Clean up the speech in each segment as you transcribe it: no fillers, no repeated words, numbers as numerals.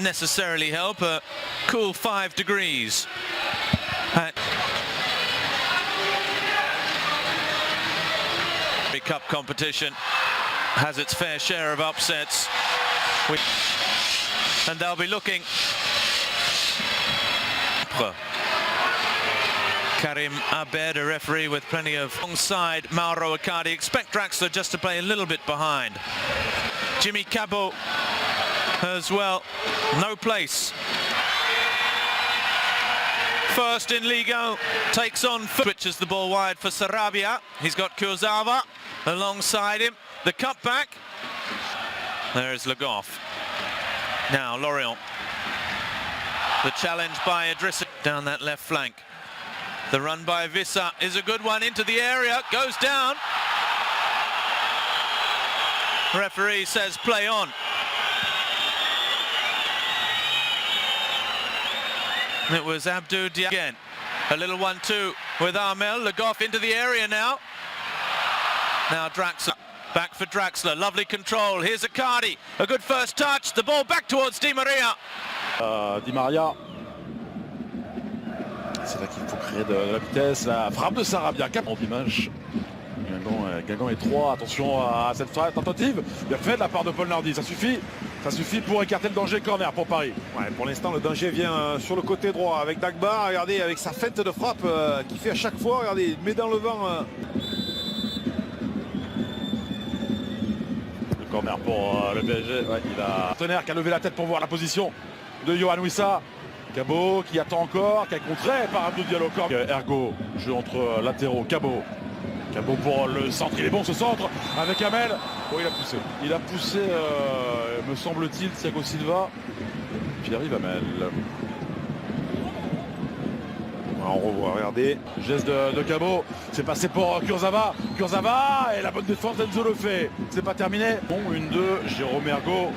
necessarily help. A cool 5 degrees. Cup competition has its fair share of upsets, and they'll be looking. Karim Abed, a referee with plenty of alongside Mauro Icardi. Expect Draxler just to play a little bit behind. Jimmy Cabot as well, no place. First in Liga, takes on, switches the ball wide for Sarabia. He's got Kurzawa alongside him. The cutback. There's Le Goff. Now Lorient. The challenge by Idrissa down that left flank. The run by Wissa is a good one into the area. Goes down. Referee says play on. It was Abdou Diagne again. A little 1-2 with Armel. Le Goff into the area now. Now Draxler. Back for Draxler. Lovely control. Here's Icardi. A good first touch. The ball back towards Di Maria. Di Maria. C'est là qu'il faut créer de la vitesse. La frappe de Sarabia. Cap en image. Guingamp est 3. Attention à cette tentative. Bien fait de la part de Paul Nardi. Ça suffit pour écarter le danger. Corner pour Paris. Ouais, pour l'instant, le danger vient sur le côté droit avec Dagba. Regardez, avec sa fête de frappe qu'il fait à chaque fois. Regardez, il met dans le vent. Le corner pour le PSG. Ouais, il a un partenaire qui a levé la tête pour voir la position de Yohan Wissa. Cabot qui attend encore, qui est contré par Abdou Diallo. Ergo, jeu entre latéraux. Cabot pour le centre, il est bon ce centre avec Amel. Oh, il a poussé, me semble-t-il, Thiago Silva. Puis il arrive Amel. On revoit, regardez. Geste de Cabot, c'est passé pour Kurzawa et la bonne défense d'Enzo le fait. C'est pas terminé. Bon, 1-2, Jérôme Ergo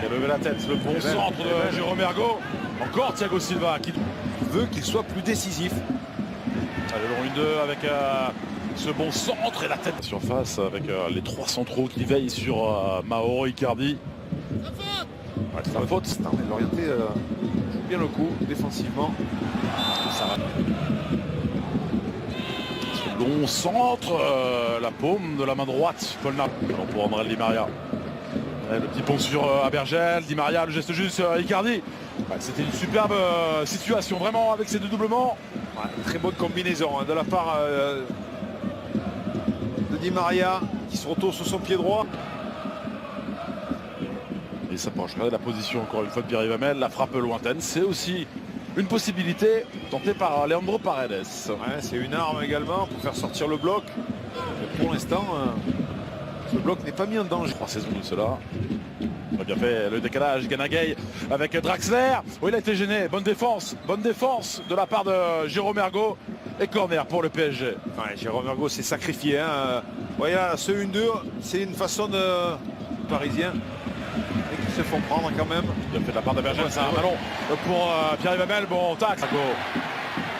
qui a levé la tête. Le bon centre de Jérôme Ergo. Encore Thiago Silva qui veut qu'il soit plus décisif. Allez, le 1-2 avec ce bon centre et la tête. Surface avec les 3 centraux qui veillent sur Mauro Icardi. Ouais, c'est la faute. L'orienté joue bien le coup défensivement. Ça va. Ce long centre, la paume de la main droite. Paul Nardi pour André Di Maria. Ouais, le petit pont sur Abergel, Di Maria, le geste juste Icardi. Ouais, c'était une superbe situation vraiment avec ces deux doublements. Ouais, très bonne combinaison de la part de Di Maria qui se retourne sur son pied droit. Et ça penche. Regardez la position encore une fois de Pierre-Yves Hamel. La frappe lointaine, c'est aussi une possibilité tentée par Leandro Paredes. Ouais, c'est une arme également pour faire sortir le bloc. Mais pour l'instant, ce bloc n'est pas mis en danger. 3 saisons de cela. On a bien fait le décalage. Ganagay avec Draxler. Oui, il a été gêné. Bonne défense de la part de Jérôme Ergo. Et corner pour le PSG. Ouais, Jérôme Ergo s'est sacrifié. Voyez là, ce 1-2, c'est une façon de Parisien. Et qui se font prendre quand même. Il a fait de la part de Berger, c'est un ballon pour Pierre-Yves Hamel. Bon tacle.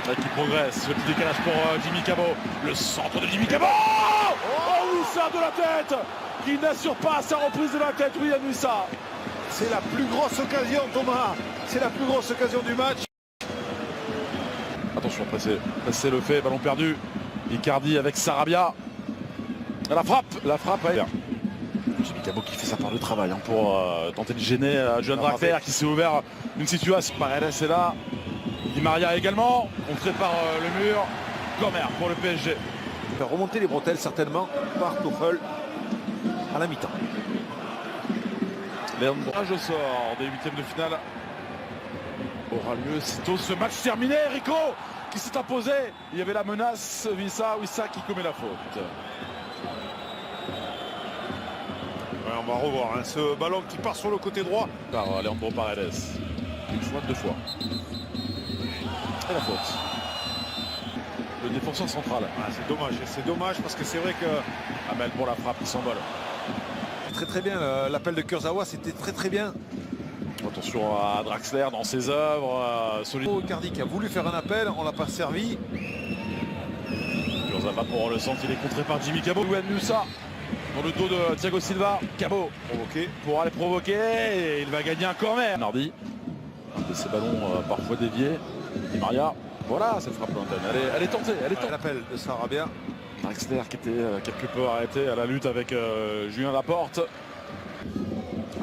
Qui progresse. Le petit décalage pour Jimmy Cabot. Le centre de Jimmy Cabot. Oh Wissa de la tête qui n'assure pas sa reprise de la tête. Oui, Wissa. C'est la plus grosse occasion, Thomas. C'est la plus grosse occasion du match. Attention, pressé le fait. Ballon perdu. Icardi avec Sarabia. La frappe. Ouais. Jimmy Cabot qui fait sa part de travail pour tenter de gêner Johan Draxler qui s'est ouvert une situation. Paredes est là. Di Maria également. Contré par le mur. Corner pour le PSG. Faire remonter les bretelles certainement par Tuchel à la mi-temps. Leandro au sort des 8e de finale aura lieu sitôt ce match terminé. Rico qui s'est imposé. Il y avait la menace. Wissa qui commet la faute. Ouais, on va revoir ce ballon qui part sur le côté droit. Par Leandro Paredes. Une fois, 2 fois. Et la faute. Le défenseur central. Ah, c'est dommage parce que c'est vrai que Amel pour la frappe, il s'envole. Très bien, l'appel de Kurzawa c'était très bien. Attention à Draxler dans ses œuvres. Icardi qui a voulu faire un appel, on l'a pas servi. Kurzawa pour le centre, il est contré par Jimmy Cabot. Yohan Wissa dans le dos de Thiago Silva. Cabot provoqué pour aller provoquer et il va gagner un corner. Nardi, un de ces ballons parfois déviés. Di Maria, voilà cette frappe lointaine. Elle est tentée, elle est tentée. L'appel de Sarabia. Draxler qui était quelque peu arrêté à la lutte avec Julien Laporte.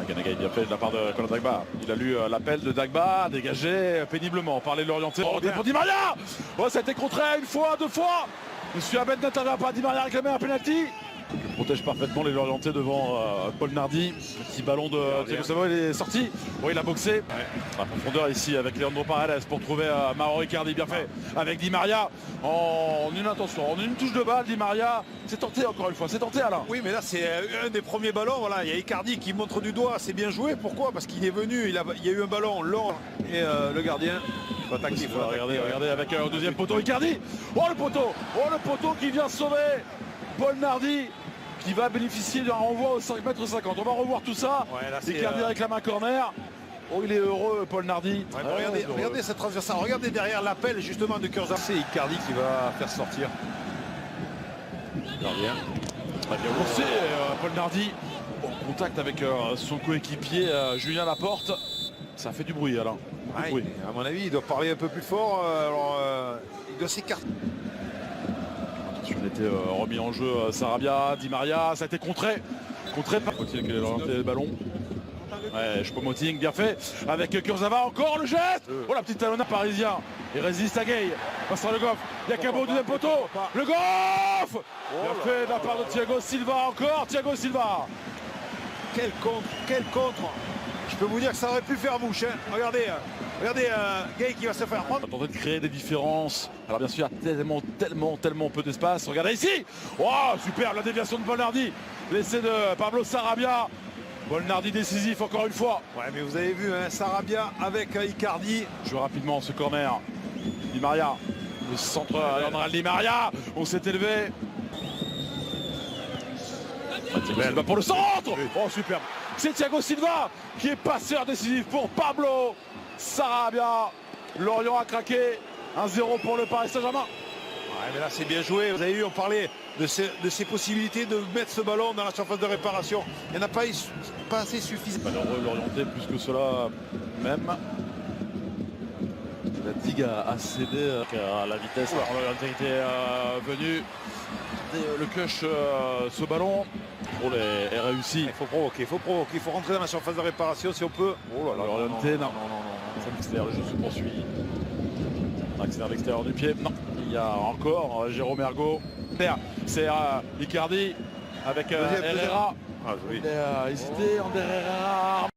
Ganaga bien fait de la part de Colin Dagba. Il a lu l'appel de Dagba, dégagé péniblement par les Lorientais. Oh, pour Di Maria. Oh, ça a été contré une fois, deux fois. Monsieur Abed n'intervient pas. Di Maria réclamé un penalty. Il protège parfaitement les Lorientais devant Paul Nardi. Petit ballon de Thiago Silva, il est sorti. Bon, il a boxé. Ouais. La profondeur ici avec Leandro Paredes pour trouver Mauro Icardi. Bien fait avec Di Maria. En une intention, en une touche de balle, Di Maria. C'est tenté encore une fois, c'est tenté Alain. Oui, mais là c'est un des premiers ballons. Voilà, il y a Icardi qui montre du doigt. C'est bien joué. Pourquoi? Parce qu'il est venu, il y a eu un ballon long et le gardien. Faut attaquer, faut attaquer. Regardez avec le deuxième poteau Icardi. Oh le poteau qui vient sauver Paul Nardi, qui va bénéficier d'un renvoi au 5,50 m. On va revoir tout ça. Ouais, Icardi réclame un corner. Oh, il est heureux, Paul Nardi. Ouais, regardez cette transversale. Regardez derrière l'appel justement de Kurzawa. C'est Icardi qui va faire sortir. Gardien. Très bien lancé, Paul Nardi. En contact avec son coéquipier Julien Laporte. Ça fait du bruit, Alain. Ouais, à mon avis, il doit parler un peu plus fort. Il doit s'écarter. Il était remis en jeu Sarabia, Di Maria, ça a été contré par Choupo-Moting qui a orienté le ballon. Ouais, Choupo-Moting bien fait avec Kurzawa, encore le geste. Oh la petite talonnade parisien. Il résiste à Gay. Passe le Goff. Il y a Cabot, deuxième poteau. Le Goff. Bien fait de la part de Thiago Silva, encore Thiago Silva. Quel contre. Je peux vous dire que ça aurait pu faire mouche. Hein. Regardez Gay qui va se faire prendre. On va tenter de créer des différences. Alors bien sûr, il y a tellement peu d'espace. Regardez ici. Oh, super, la déviation de Paul Nardi. L'essai de Pablo Sarabia. Paul Nardi décisif encore une fois. Ouais, mais vous avez vu, hein, Sarabia avec Icardi. Joue rapidement ce corner. Di Maria. Le centre Leandro Di Maria. On s'est élevé. Thiago Silva pour le centre. Oh, superbe. C'est Thiago Silva qui est passeur décisif pour Pablo Sarabia. Lorient a craqué. 1-0 pour le Paris Saint-Germain. Ouais, mais là c'est bien joué. Vous avez vu, on parlait de ses possibilités de mettre ce ballon dans la surface de réparation. Il n'y en a pas assez suffisant. Malheureux l'orienter plus que cela même. La digue a cédé à la vitesse. L'orienté était venu. Le cush, ce ballon. Est réussi. Il faut provoquer, il faut rentrer dans la surface de réparation si on peut. Oh là là, l'orienté, non. Le jeu se poursuit. Accélère à l'extérieur du pied. Non, il y a encore Jérôme Ergo. C'est Icardi avec Herrera. Ah, oui. Il a hésité, Ander Herrera.